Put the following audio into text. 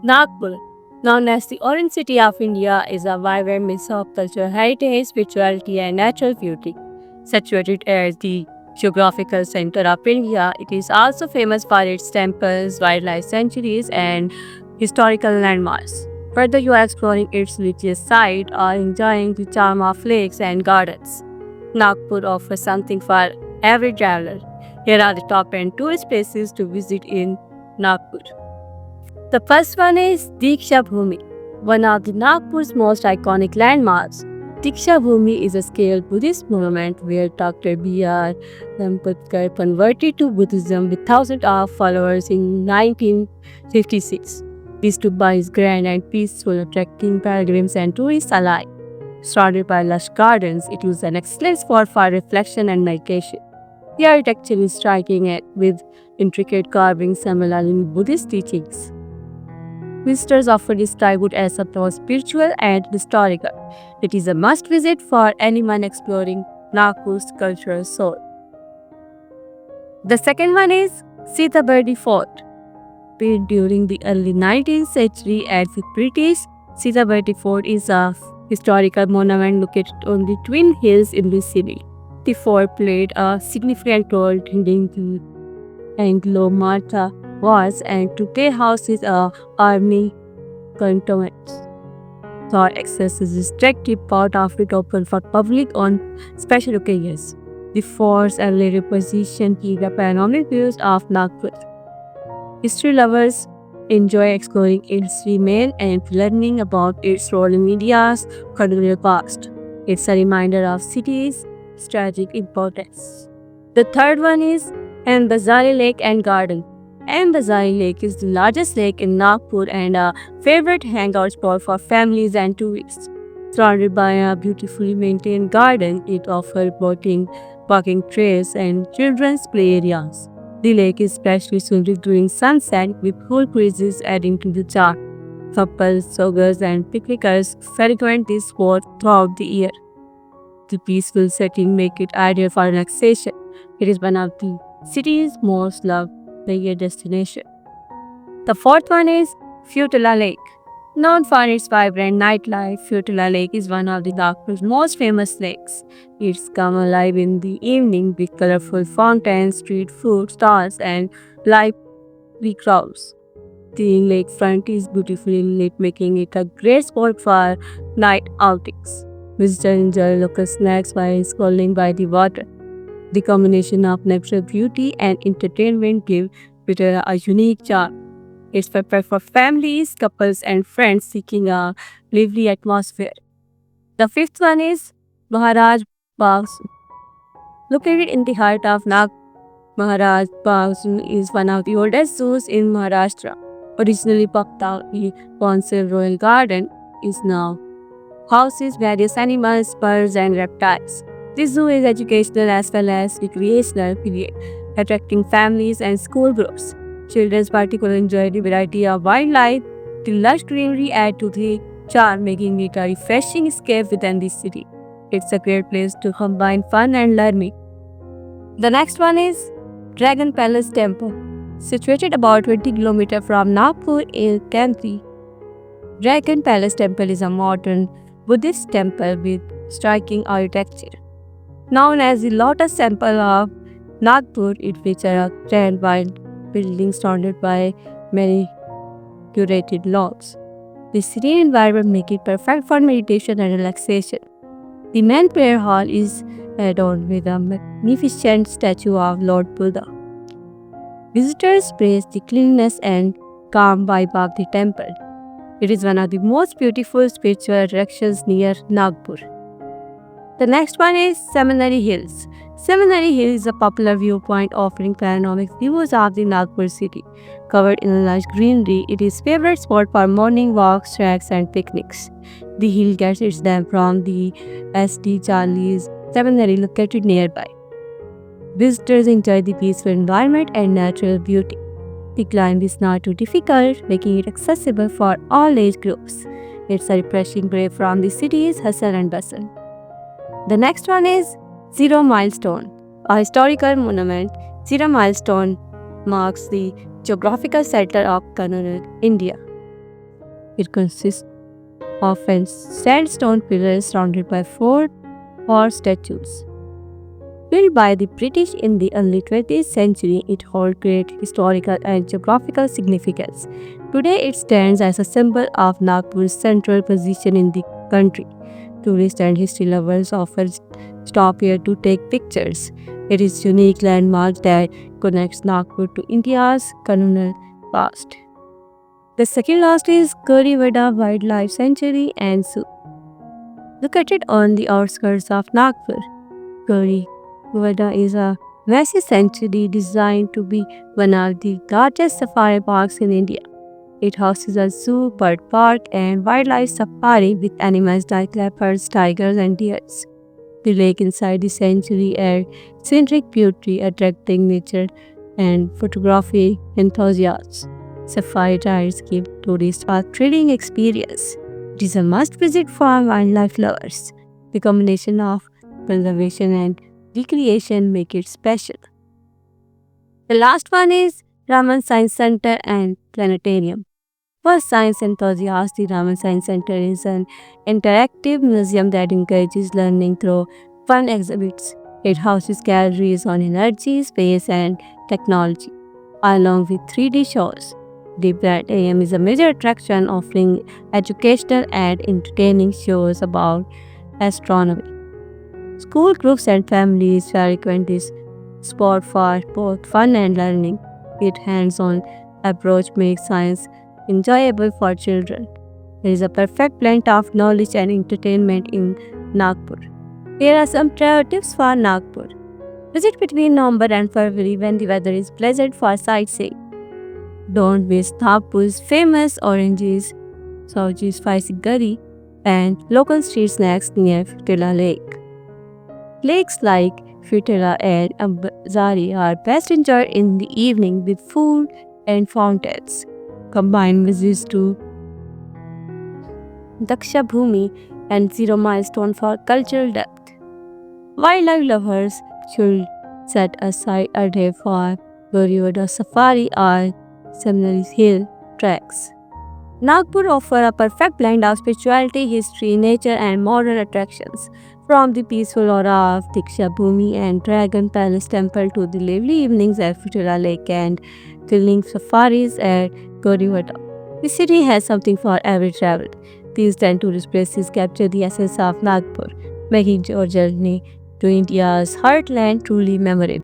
Nagpur, known as the Orange City of India, is a vibrant mix of cultural heritage, spirituality, and natural beauty. Situated as the geographical center of India, it is also famous for its temples, wildlife sanctuaries, and historical landmarks. Whether you are exploring its religious site or enjoying the charm of lakes and gardens, Nagpur offers something for every traveler. Here are the top 10 tourist places to visit in Nagpur. The first one is Diksha Bhumi, one of the Nagpur's most iconic landmarks. Diksha Bhumi is a scaled Buddhist monument where Dr. B.R. Lampadkar converted to Buddhism with thousands of followers in 1956. Vistubha is grand and peaceful, attracting pilgrims and tourists alike. Surrounded by lush gardens, it is an excellent spot for reflection and meditation. The architecture is striking with intricate carvings similar in Buddhist teachings. Visitors often describe it as both spiritual and historical. It is a must visit for anyone exploring Nagpur's cultural soul. The second one is Sitabardi Fort. Built during the early 19th century as the British, Sitabardi Fort is a historical monument located on the Twin Hills in the city. The fort played a significant role during the Anglo-Martha Wars and today houses a army cantonment. Thor access is restricted, part of it open for public on special occasions. The fort's early position keep a panoramic views of Nagpur. History lovers enjoy exploring its remains and learning about its role in India's colonial past. It's a reminder of city's strategic importance. The third one is Ambazari Lake and Garden. Ambazari Lake is the largest lake in Nagpur and a favorite hangout spot for families and tourists. Surrounded by a beautifully maintained garden, it offers boating, walking trails, and children's play areas. The lake is especially suited during sunset with cool breezes adding to the charm. Couples, joggers, and picnickers frequent this spot throughout the year. The peaceful setting make it ideal for relaxation. It is one of the city's most loved leisure destination. The fourth one is Futala Lake. Known for its vibrant nightlife, Futala Lake is one of the Nagpur's most famous lakes. It's come alive in the evening with colorful fountains, street food stalls, and lively crowds. The lakefront is beautifully lit, making it a great spot for night outings. Visitors enjoy local snacks while scrolling by the water. The combination of natural beauty and entertainment give it a unique charm. It's perfect for families, couples, and friends seeking a lively atmosphere. The fifth one is Maharaj Bagh. Located in the heart of Nagpur, Maharaj Bagh is one of the oldest zoos in Maharashtra. Originally built out the Bonsai Royal Garden, is now houses various animals, birds, and reptiles. This zoo is educational as well as recreational, attracting families and school groups. Children particularly enjoy the variety of wildlife. The lush greenery add to the charm, making it a refreshing escape within the city. It's a great place to combine fun and learning. The next one is Dragon Palace Temple. Situated about 20 km from Nagpur in Kanti, Dragon Palace Temple is a modern Buddhist temple with striking architecture. Known as the Lotus Temple of Nagpur, it features a grand wide building surrounded by many curated lawns. The serene environment makes it perfect for meditation and relaxation. The main prayer hall is adorned with a magnificent statue of Lord Buddha. Visitors praise the cleanliness and calm vibe of the temple. It is one of the most beautiful spiritual attractions near Nagpur. The next one is Seminary Hills. Seminary Hill is a popular viewpoint offering panoramic views of the Nagpur city. Covered in lush greenery, it is a favorite spot for morning walks, treks, and picnics. The hill gets its name from the S.D. Charles Seminary located nearby. Visitors enjoy the peaceful environment and natural beauty. The climb is not too difficult, making it accessible for all age groups. It's a refreshing break from the city's hustle and bustle. The next one is Zero Milestone, a historical monument. Zero Milestone marks the geographical center of Kannur, India. It consists of sandstone pillars surrounded by four horse statues. Built by the British in the early 20th century, it holds great historical and geographical significance. Today, it stands as a symbol of Nagpur's central position in the country. Tourists and history lovers often stop here to take pictures. It is a unique landmark that connects Nagpur to India's colonial past. The second last is Gariwada Wildlife Sanctuary and Zoo. Located on the outskirts of Nagpur, Gariwada is a massive sanctuary designed to be one of the largest safari parks in India. It houses a zoo, bird park, and wildlife safari with animals like leopards, tigers, and deers. The lake inside the sanctuary adds scenic beauty, attracting nature and photography enthusiasts. Safari rides give tourists a thrilling experience. It is a must visit for wildlife lovers. The combination of conservation and recreation make it special. The last one is Raman Science Center and Planetarium. For science enthusiasts, the Raman Science Center is an interactive museum that encourages learning through fun exhibits. It houses galleries on energy, space, and technology, along with 3D shows. The planetarium is a major attraction, offering educational and entertaining shows about astronomy. School groups and families frequent this spot for both fun and learning. Its hands-on approach makes science enjoyable for children. There is a perfect blend of knowledge and entertainment in Nagpur. Here are some travel tips for Nagpur. Visit between November and February when the weather is pleasant for sightseeing. Don't miss Nagpur's famous oranges, Sauji spicy curry, and local street snacks near Futela Lake. Lakes like Futela and Ambazari are best enjoyed in the evening with food and fountains. Combine visits to Daksha Bhumi and Zero Milestone for cultural depth. Wildlife lovers should set aside a day for Gariwada Safari or Seminary Hill treks. Nagpur offers a perfect blend of spirituality, history, nature, and modern attractions. From the peaceful aura of Diksha Bhumi and Dragon Palace Temple to the lively evenings at Futera Lake and thrilling safaris at Gariwada. The city has something for every traveler. These 10 tourist places capture the essence of Nagpur, making your journey to India's heartland truly memorable.